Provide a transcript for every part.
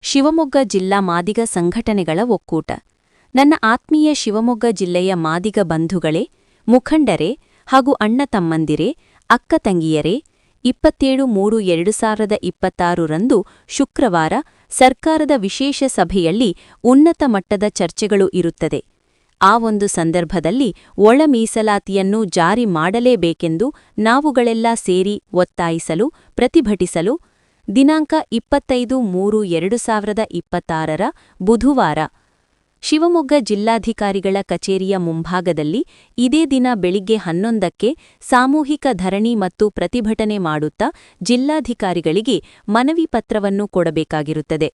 ಶಿವಮೊಗ್ಗ ಜಿಲ್ಲಾ ಮಾದಿಗ ಸಂಘಟನೆಗಳ ಒಕ್ಕೂಟ. ನನ್ನ ಆತ್ಮೀಯ ಶಿವಮೊಗ್ಗ ಜಿಲ್ಲೆಯ ಮಾದಿಗ ಬಂಧುಗಳೇ, ಮುಖಂಡರೇ ಹಾಗೂ ಅಣ್ಣ ತಮ್ಮಂದಿರೇ, ಅಕ್ಕ ತಂಗಿಯರೇ, 27/3/2026 ರಂದು ಶುಕ್ರವಾರ ಸರ್ಕಾರದ ವಿಶೇಷ ಸಭೆಯಲ್ಲಿ ಉನ್ನತ ಮಟ್ಟದ ಚರ್ಚೆಗಳು ಇರುತ್ತದೆ. ಆ ಒಂದು ಸಂದರ್ಭದಲ್ಲಿ ಒಳ ಮೀಸಲಾತಿಯನ್ನು ಜಾರಿ ಮಾಡಲೇಬೇಕೆಂದು ನಾವುಗಳೆಲ್ಲ ಸೇರಿ ಒತ್ತಾಯಿಸಲು, ಪ್ರತಿಭಟಿಸಲು ದಿನಾಂಕ 25/3/2026 ಬುಧವಾರ ಶಿವಮೊಗ್ಗ ಜಿಲ್ಲಾಧಿಕಾರಿಗಳ ಕಚೇರಿಯ ಮುಂಭಾಗದಲ್ಲಿ ಇದೇ ದಿನ ಬೆಳಿಗ್ಗೆ 11ಕ್ಕೆ ಸಾಮೂಹಿಕ ಧರಣಿ ಮತ್ತು ಪ್ರತಿಭಟನೆ ಮಾಡುತ್ತಾ ಜಿಲ್ಲಾಧಿಕಾರಿಗಳಿಗೆ ಮನವಿ ಪತ್ರವನ್ನು ಕೊಡಬೇಕಾಗಿರುತ್ತದೆ.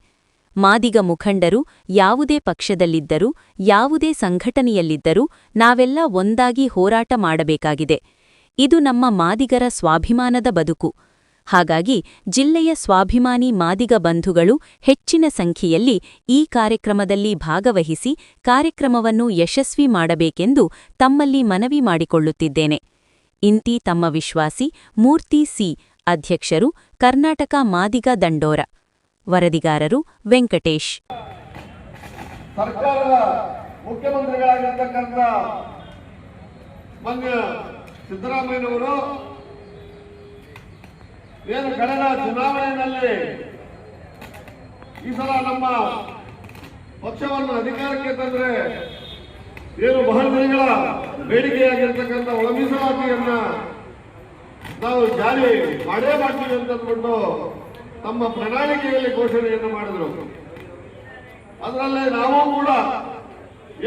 ಮಾದಿಗ ಮುಖಂಡರು ಯಾವುದೇ ಪಕ್ಷದಲ್ಲಿದ್ದರೂ, ಯಾವುದೇ ಸಂಘಟನೆಯಲ್ಲಿದ್ದರೂ ನಾವೆಲ್ಲ ಒಂದಾಗಿ ಹೋರಾಟ ಮಾಡಬೇಕಾಗಿದೆ. ಇದು ನಮ್ಮ ಮಾದಿಗರ ಸ್ವಾಭಿಮಾನದ ಬದುಕು. ಹಾಗಾಗಿ ಜಿಲ್ಲೆಯ ಸ್ವಾಭಿಮಾನಿ ಮಾದಿಗ ಬಂಧುಗಳು ಹೆಚ್ಚಿನ ಸಂಖ್ಯೆಯಲ್ಲಿ ಈ ಕಾರ್ಯಕ್ರಮದಲ್ಲಿ ಭಾಗವಹಿಸಿ ಕಾರ್ಯಕ್ರಮವನ್ನು ಯಶಸ್ವಿ ಮಾಡಬೇಕೆಂದು ತಮ್ಮಲ್ಲಿ ಮನವಿ ಮಾಡಿಕೊಳ್ಳುತ್ತಿದ್ದೇನೆ. ಇಂತಿ ತಮ್ಮ ವಿಶ್ವಾಸಿ ಮೂರ್ತಿ ಸಿ, ಅಧ್ಯಕ್ಷರು, ಕರ್ನಾಟಕ ಮಾದಿಗ ದಂಡೋರ. ವರದಿಗಾರರು ವೆಂಕಟೇಶ್. ಸರ್ಕಾರದ ಮುಖ್ಯಮಂತ್ರಿಗಳಾಗಿರ್ತಕ್ಕಂಥ ಮಾನ್ಯ ಸಿದ್ದರಾಮಯ್ಯನವರು ಏನು ಕಳೆದ ಚುನಾವಣೆಯಲ್ಲಿ ಈ ಸಲ ನಮ್ಮ ಪಕ್ಷವನ್ನು ಅಧಿಕಾರಕ್ಕೆ ತಂದ್ರೆ ಏನು ಬಹಳ ದಿನಗಳ ಬೇಡಿಕೆಯಾಗಿರ್ತಕ್ಕಂಥ ಒಳ ಮೀಸಲಾತಿಯನ್ನ ನಾವು ಜಾರಿ ಮಾಡೇ ಮಾಡ್ತೀವಿ ಅಂತಂದ್ಬಿಟ್ಟು ತಮ್ಮ ಪ್ರಣಾಳಿಕೆಯಲ್ಲಿ ಘೋಷಣೆಯನ್ನು ಮಾಡಿದ್ರು. ಅದರಲ್ಲೇ ನಾವು ಕೂಡ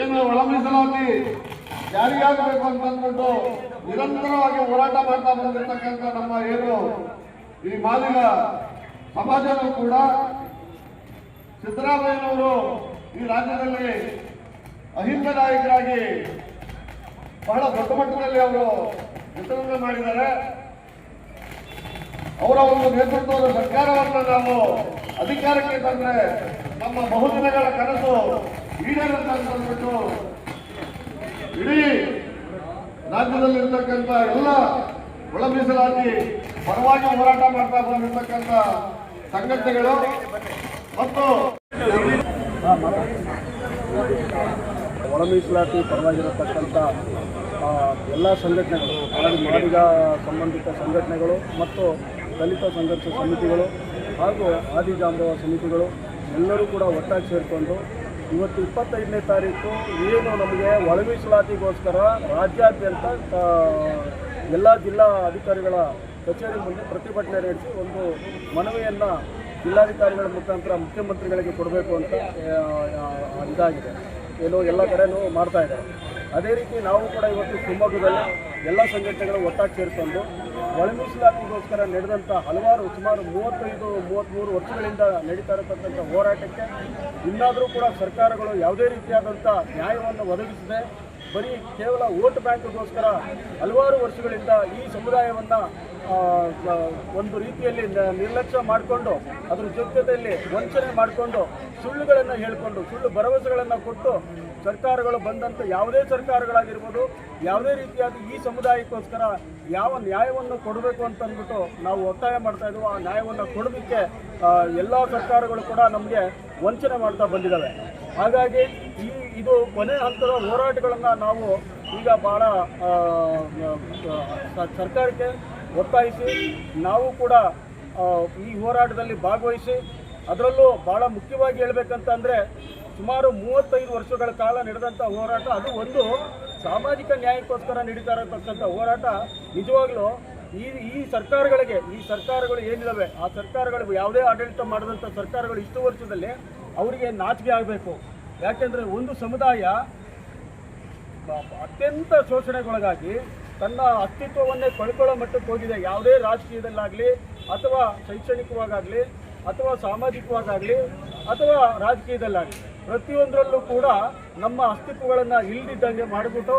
ಏನು ಒಳ ಮೀಸಲಾತಿ ಜಾರಿಯಾಗಬೇಕು ಅಂತಂದ್ಬಿಟ್ಟು ನಿರಂತರವಾಗಿ ಹೋರಾಟ ಮಾಡ್ತಾ ಬಂದಿರತಕ್ಕಂಥ ನಮ್ಮ ಏನು ಈ ಮಾದಿಗ ಸಮಾಜವೂ ಕೂಡ ಸಿದ್ದರಾಮಯ್ಯನವರು ಈ ರಾಜ್ಯದಲ್ಲಿ ಅಹಿಂದ ನಾಯಕರಾಗಿ ಬಹಳ ದೊಡ್ಡ ಮಟ್ಟದಲ್ಲಿ ಅವರು ವಿತರಣೆ ಮಾಡಿದ್ದಾರೆ. ಅವರ ಒಂದು ನೇತೃತ್ವದ ಸರ್ಕಾರವನ್ನು ನಾವು ಅಧಿಕಾರಕ್ಕೆ ತಂದ್ರೆ ನಮ್ಮ ಬಹುದಿನಗಳ ಕನಸು ಈಡೇರುತ್ತೆ ಅಂತಂದ್ಬಿಟ್ಟು ಇಡೀ ರಾಜ್ಯದಲ್ಲಿರ್ತಕ್ಕಂಥ ಎಲ್ಲ ಒಳ ಮೀಸಲಾತಿ ಪರವಾಗಿ ಹೋರಾಟ ಮಾಡ್ತಾ ಬಂದಿರತಕ್ಕಂಥ ಸಂಘಟನೆಗಳು ಮತ್ತು ಒಳ ಮೀಸಲಾತಿ ಪರವಾಗಿರತಕ್ಕಂಥ ಎಲ್ಲ ಸಂಘಟನೆಗಳು, ಮಾದಿಗ ಸಂಬಂಧಿತ ಸಂಘಟನೆಗಳು ಮತ್ತು ದಲಿತ ಸಂಘರ್ಷ ಸಮಿತಿಗಳು ಹಾಗೂ ಆದಿಜಾಂಬವ ಸಮಿತಿಗಳು ಎಲ್ಲರೂ ಕೂಡ ಒಟ್ಟಾಗಿ ಸೇರಿಕೊಂಡು ಇವತ್ತು 25ನೇ ತಾರೀಕು ಏನು ನಮಗೆ ಒಳ ಮೀಸಲಾತಿಗೋಸ್ಕರ ರಾಜ್ಯಾದ್ಯಂತ ಎಲ್ಲ ಜಿಲ್ಲಾ ಅಧಿಕಾರಿಗಳ ಕಚೇರಿ ಮುಂದೆ ಪ್ರತಿಭಟನೆ ನಡೆಸಿ ಒಂದು ಮನವಿಯನ್ನು ಜಿಲ್ಲಾಧಿಕಾರಿಗಳ ಮುಖಾಂತರ ಮುಖ್ಯಮಂತ್ರಿಗಳಿಗೆ ಕೊಡಬೇಕು ಅಂತ ಇದಾಗಿದೆ. ಏನೋ ಎಲ್ಲ ಕಡೆನೂ ಮಾಡ್ತಾ ಇದ್ದಾರೆ. ಅದೇ ರೀತಿ ನಾವು ಕೂಡ ಇವತ್ತು ಶಿವಮೊಗ್ಗದಲ್ಲಿ ಎಲ್ಲ ಸಂಘಟನೆಗಳು ಒಟ್ಟಾಗಿ ಸೇರಿಕೊಂಡು ಒಳ ಮೀಸಲಾತಿಗೋಸ್ಕರ ನಡೆದಂಥ ಹಲವಾರು ಸುಮಾರು 35-33 ವರ್ಷಗಳಿಂದ ನಡೀತಾ ಇರತಕ್ಕಂಥ ಹೋರಾಟಕ್ಕೆ ಇನ್ನಾದರೂ ಕೂಡ ಸರ್ಕಾರಗಳು ಯಾವುದೇ ರೀತಿಯಾದಂಥ ನ್ಯಾಯವನ್ನು ಒದಗಿಸದೆ ಬರೀ ಕೇವಲ ವೋಟ್ ಬ್ಯಾಂಕ್ಗೋಸ್ಕರ ಹಲವಾರು ವರ್ಷಗಳಿಂದ ಈ ಸಮುದಾಯವನ್ನು ಒಂದು ರೀತಿಯಲ್ಲಿ ನಿರ್ಲಕ್ಷ್ಯ ಮಾಡಿಕೊಂಡು ಅದರ ಜೊತೆಯಲ್ಲಿ ವಂಚನೆ ಮಾಡಿಕೊಂಡು ಸುಳ್ಳುಗಳನ್ನು ಹೇಳಿಕೊಂಡು ಸುಳ್ಳು ಭರವಸೆಗಳನ್ನು ಕೊಟ್ಟು ಸರ್ಕಾರಗಳು ಬಂದಂಥ ಯಾವುದೇ ಸರ್ಕಾರಗಳಾಗಿರ್ಬೋದು ಯಾವುದೇ ರೀತಿಯಾಗಿ ಈ ಸಮುದಾಯಕ್ಕೋಸ್ಕರ ಯಾವ ನ್ಯಾಯವನ್ನು ಕೊಡಬೇಕು ಅಂತಂದ್ಬಿಟ್ಟು ನಾವು ಒತ್ತಾಯ ಮಾಡ್ತಾ ಇದ್ದೀವಿ. ಆ ನ್ಯಾಯವನ್ನು ಕೊಡೋದಕ್ಕೆ ಎಲ್ಲ ಸರ್ಕಾರಗಳು ಕೂಡ ನಮಗೆ ವಂಚನೆ ಮಾಡ್ತಾ ಬಂದಿದ್ದಾವೆ. ಹಾಗಾಗಿ ಇದು ಕೊನೆ ಹಂತದ ಹೋರಾಟಗಳನ್ನು ನಾವು ಈಗ ಭಾಳ ಸರ್ಕಾರಕ್ಕೆ ಒತ್ತಾಯಿಸಿ ನಾವು ಕೂಡ ಈ ಹೋರಾಟದಲ್ಲಿ ಭಾಗವಹಿಸಿ ಅದರಲ್ಲೂ ಭಾಳ ಮುಖ್ಯವಾಗಿ ಹೇಳಬೇಕಂತಂದರೆ ಸುಮಾರು 35 ವರ್ಷಗಳ ಕಾಲ ನಡೆದಂಥ ಹೋರಾಟ, ಅದು ಒಂದು ಸಾಮಾಜಿಕ ನ್ಯಾಯಕ್ಕೋಸ್ಕರ ನಡೀತಾ ಇರತಕ್ಕಂಥ ಹೋರಾಟ. ನಿಜವಾಗ್ಲೂ ಈ ಸರ್ಕಾರಗಳು ಏನಿದ್ದಾವೆ ಆ ಸರ್ಕಾರಗಳು ಯಾವುದೇ ಆಡಳಿತ ಮಾಡಿದಂಥ ಸರ್ಕಾರಗಳು ಇಷ್ಟು ವರ್ಷದಲ್ಲಿ ಅವರಿಗೆ ನಾಚಿಕೆ ಆಗಬೇಕು. ಯಾಕೆಂದರೆ ಒಂದು ಸಮುದಾಯ ಅತ್ಯಂತ ಶೋಷಣೆಗೊಳಗಾಗಿ ತನ್ನ ಅಸ್ತಿತ್ವವನ್ನೇ ಕಳ್ಕೊಳ್ಳೋ ಮಟ್ಟಕ್ಕೆ ಹೋಗಿದೆ. ಯಾವುದೇ ರಾಜಕೀಯದಲ್ಲಾಗಲಿ ಅಥವಾ ಶೈಕ್ಷಣಿಕವಾಗಲಿ ಅಥವಾ ಸಾಮಾಜಿಕವಾಗಲಿ ಅಥವಾ ರಾಜಕೀಯದಲ್ಲಾಗಲಿ ಪ್ರತಿಯೊಂದರಲ್ಲೂ ಕೂಡ ನಮ್ಮ ಅಸ್ತಿತ್ವಗಳನ್ನು ಇಲ್ಲದಿದ್ದಂಗೆ ಮಾಡಿಬಿಟ್ಟು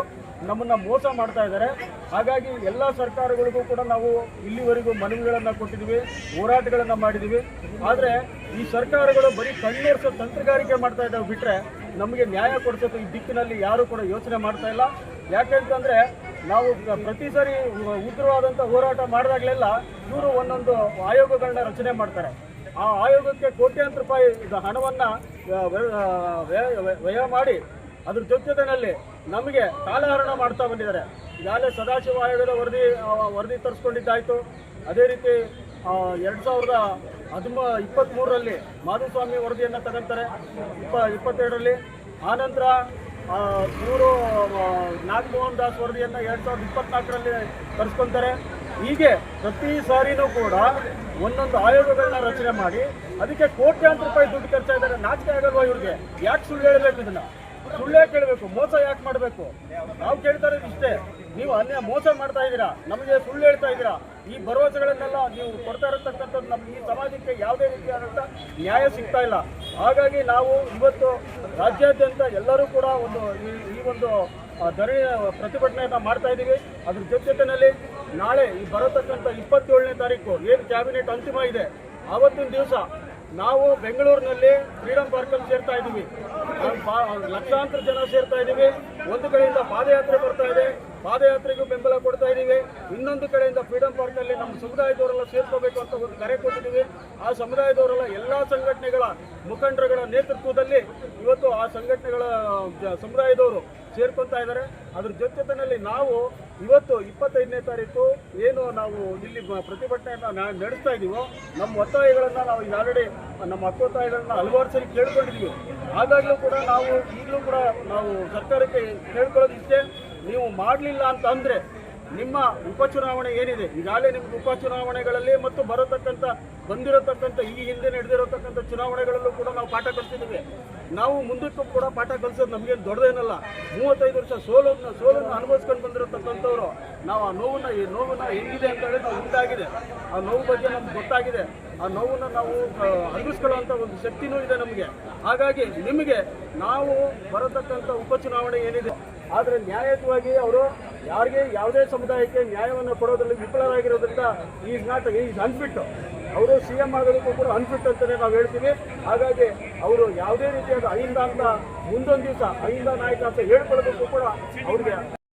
ನಮ್ಮನ್ನು ಮೋಸ ಮಾಡ್ತಾ ಇದ್ದಾರೆ. ಹಾಗಾಗಿ ಎಲ್ಲ ಸರ್ಕಾರಗಳಿಗೂ ಕೂಡ ನಾವು ಇಲ್ಲಿವರೆಗೂ ಮನವಿಗಳನ್ನು ಕೊಟ್ಟಿದ್ದೀವಿ, ಹೋರಾಟಗಳನ್ನು ಮಾಡಿದ್ದೀವಿ. ಆದರೆ ಈ ಸರ್ಕಾರಗಳು ಬರೀ ಕಣ್ಣೊರೆಸೋ ತಂತ್ರಗಾರಿಕೆ ಮಾಡ್ತಾ ಇದ್ದಾವೆ ಬಿಟ್ಟರೆ ನಮಗೆ ನ್ಯಾಯ ಕೊಡಿಸೋದು ಈ ದಿಕ್ಕಿನಲ್ಲಿ ಯಾರೂ ಕೂಡ ಯೋಚನೆ ಮಾಡ್ತಾ ಇಲ್ಲ. ಯಾಕೆಂತಂದರೆ ನಾವು ಪ್ರತಿ ಸಾರಿ ಉಗ್ರವಾದಂಥ ಹೋರಾಟ ಮಾಡಿದಾಗಲೆಲ್ಲ ಇವರು ಒಂದೊಂದು ಆಯೋಗಗಳನ್ನ ರಚನೆ ಮಾಡ್ತಾರೆ. ಆ ಆಯೋಗಕ್ಕೆ ಕೋಟ್ಯಾಂತರ ರೂಪಾಯಿ ಹಣವನ್ನು ವ್ಯಯ ಮಾಡಿ ಅದ್ರ ಜೊತೆಯಲ್ಲಿ ನಮಗೆ ಕಾಲಹರಣ ಮಾಡ್ತಾ ಬಂದಿದ್ದಾರೆ. ಈಗಾಗಲೇ ಸದಾಶಿವ ಆಯೋಗದ ವರದಿ ತರಿಸ್ಕೊಂಡಿದ್ದಾಯಿತು. ಅದೇ ರೀತಿ 2023ರಲ್ಲಿ ಮಾಧುಸ್ವಾಮಿ ವರದಿಯನ್ನು ತಗೊಂತಾರೆ 22ರಲ್ಲಿ. ಆನಂತರ ಇವರು ನಾಗಮೋಹನ್ ದಾಸ್ ವರದಿಯನ್ನು 2024ರಲ್ಲಿ ತರಿಸ್ಕೊತಾರೆ. ಹೀಗೆ ಪ್ರತಿ ಸಾರಿನೂ ಕೂಡ ಒಂದೊಂದು ಆಯೋಗಗಳನ್ನ ರಚನೆ ಮಾಡಿ ಅದಕ್ಕೆ ಕೋಟ್ಯಾಂತರ ರೂಪಾಯಿ ದುಡ್ಡು ಖರ್ಚಾಗಿದ್ದಾರೆ. ನಾಚಿಕೆ ಆಗಲ್ವಾ ಇವ್ರಿಗೆ? ಯಾಕೆ ಸುಳ್ಳು ಹೇಳಬೇಕು? ಇದನ್ನ ಸುಳ್ಳೇ ಕೇಳಬೇಕು, ಮೋಸ ಯಾಕೆ ಮಾಡಬೇಕು? ನಾವು ಕೇಳ್ತಾ ಇರೋದು ಇಷ್ಟೇ, ನೀವು ಮೋಸ ಮಾಡ್ತಾ ಇದ್ದೀರಾ, ನಮಗೆ ಸುಳ್ಳು ಹೇಳ್ತಾ ಇದ್ದೀರಾ. ಈ ಭರವಸೆಗಳನ್ನೆಲ್ಲ ನೀವು ಕೊಡ್ತಾ ಇರತಕ್ಕಂಥದ್ದು ನಮ್ಮ ಈ ಸಮಾಜಕ್ಕೆ ಯಾವುದೇ ರೀತಿಯಾದಂಥ ನ್ಯಾಯ ಸಿಗ್ತಾ ಇಲ್ಲ. ಹಾಗಾಗಿ ನಾವು ಇವತ್ತು ರಾಜ್ಯಾದ್ಯಂತ ಎಲ್ಲರೂ ಕೂಡ ಈ ಒಂದು ಧರಣಿ ಪ್ರತಿಭಟನೆಯನ್ನು ಮಾಡ್ತಾ ಇದ್ದೀವಿ. ಅದ್ರ ಜೊತೆಯಲ್ಲಿ ನಾಳೆ ಈ ಬರತಕ್ಕಂಥ 27ನೇ ತಾರೀಕು ಏನು ಕ್ಯಾಬಿನೆಟ್ ಅಂತಿಮ ಇದೆ, ಆವತ್ತಿನ ದಿವಸ ನಾವು ಬೆಂಗಳೂರಿನಲ್ಲಿ ಫ್ರೀಡಮ್ ಪಾರ್ಕಲ್ಲಿ ಸೇರ್ತಾ ಇದ್ದೀವಿ. ಲಕ್ಷಾಂತರ ಜನ ಸೇರ್ತಾ ಇದ್ದೀವಿ. ಒಂದು ಕಡೆಯಿಂದ ಪಾದಯಾತ್ರೆ ಬರ್ತಾ ಇದೆ, ಪಾದಯಾತ್ರೆಗೂ ಬೆಂಬಲ ಕೊಡ್ತಾ ಇದ್ದೀವಿ. ಇನ್ನೊಂದು ಕಡೆಯಿಂದ ಫ್ರೀಡಮ್ ಪಾರ್ಕಲ್ಲಿ ನಮ್ಮ ಸಮುದಾಯದವರೆಲ್ಲ ಸೇರ್ಕೋಬೇಕು ಅಂತ ಒಂದು ಕರೆ ಕೊಟ್ಟಿದ್ದೀವಿ. ಆ ಸಮುದಾಯದವರೆಲ್ಲ ಎಲ್ಲ ಸಂಘಟನೆಗಳ ಮುಖಂಡರುಗಳ ನೇತೃತ್ವದಲ್ಲಿ ಇವತ್ತು ಆ ಸಂಘಟನೆಗಳ ಸಮುದಾಯದವರು ಸೇರ್ಕೊತಾ ಇದ್ದಾರೆ. ಅದ್ರ ಜೊತೆಯಲ್ಲಿ ನಾವು ಇವತ್ತು 25ನೇ ತಾರೀಕು ಏನು ನಾವು ಇಲ್ಲಿ ಪ್ರತಿಭಟನೆಯನ್ನು ನಡೆಸ್ತಾ ಇದ್ದೀವೋ, ನಮ್ಮ ಒತ್ತಾಯಗಳನ್ನು ನಾವು ಆಲ್ರೆಡಿ ನಮ್ಮ ಹಕ್ಕೊತ್ತಾಯಗಳನ್ನ ಹಲವಾರು ಸರಿ ಕೇಳ್ಕೊಂಡಿದ್ದೀವಿ. ಆದಾಗಲೂ ಕೂಡ ನಾವು ಈಗಲೂ ಕೂಡ ನಾವು ಸರ್ಕಾರಕ್ಕೆ ಕೇಳ್ಕೊಳ್ಳೋದು ಇಷ್ಟೇ, ನೀವು ಮಾಡಲಿಲ್ಲ ಅಂತ ಅಂದರೆ ನಿಮ್ಮ ಉಪಚುನಾವಣೆ ಏನಿದೆ, ಈಗಾಗಲೇ ನಿಮ್ಗೆ ಉಪಚುನಾವಣೆಗಳಲ್ಲಿ ಮತ್ತು ಬಂದಿರತಕ್ಕಂಥ ಈ ಹಿಂದೆ ನಡೆದಿರತಕ್ಕಂಥ ಚುನಾವಣೆಗಳಲ್ಲೂ ಕೂಡ ನಾವು ಪಾಠ ಕಲಿಸಿದ್ದೀವಿ. ನಾವು ಮುಂದಕ್ಕೂ ಕೂಡ ಪಾಠ ಕಲಿಸೋದು ನಮಗೇನು ದೊಡ್ಡದೇನಲ್ಲ. 35 ವರ್ಷ ಸೋಲನ್ನು ಅನುಭವಿಸ್ಕೊಂಡು ಬಂದಿರತಕ್ಕಂಥವ್ರು ನಾವು ಆ ನೋವನ್ನು ಹೆಂಗಿದೆ ಅಂತ ಹೇಳಿ ನಾವು ಉಂಟಾಗಿದೆ. ಆ ನೋವು ಬಗ್ಗೆ ನಮ್ಗೆ ಗೊತ್ತಾಗಿದೆ. ಆ ನೋವನ್ನು ನಾವು ಅನುಭವಿಸ್ಕೊಳ್ಳುವಂಥ ಒಂದು ಶಕ್ತಿನೂ ಇದೆ ನಮಗೆ. ಹಾಗಾಗಿ ನಿಮಗೆ ನಾವು ಬರತಕ್ಕಂಥ ಉಪಚುನಾವಣೆ ಏನಿದೆ ಆದರೆ ನ್ಯಾಯಯುತವಾಗಿ ಅವರು ಯಾರಿಗೆ ಯಾವುದೇ ಸಮುದಾಯಕ್ಕೆ ನ್ಯಾಯವನ್ನು ಕೊಡೋದ್ರಲ್ಲಿ ವಿಫಲರಾಗಿರೋದ್ರಿಂದ ಈಸ್ ಅನ್ಫಿಟ್. ಅವರು CM ಆಗೋದಕ್ಕೂ ಕೂಡ ಅನ್ಫಿಟ್ ಅಂತಲೇ ನಾವು ಹೇಳ್ತೀವಿ. ಹಾಗಾಗಿ ಅವರು ಯಾವುದೇ ರೀತಿಯಾದ ಅಹಿಂದ ಅಂತ ಮುಂದೊಂದು ದಿವಸ ಅಹಿಂದ ನಾಯಕ ಅಂತ ಹೇಳ್ಕೊಳ್ಳೋದಕ್ಕೂ ಕೂಡ ಅವ್ರಿಗೆ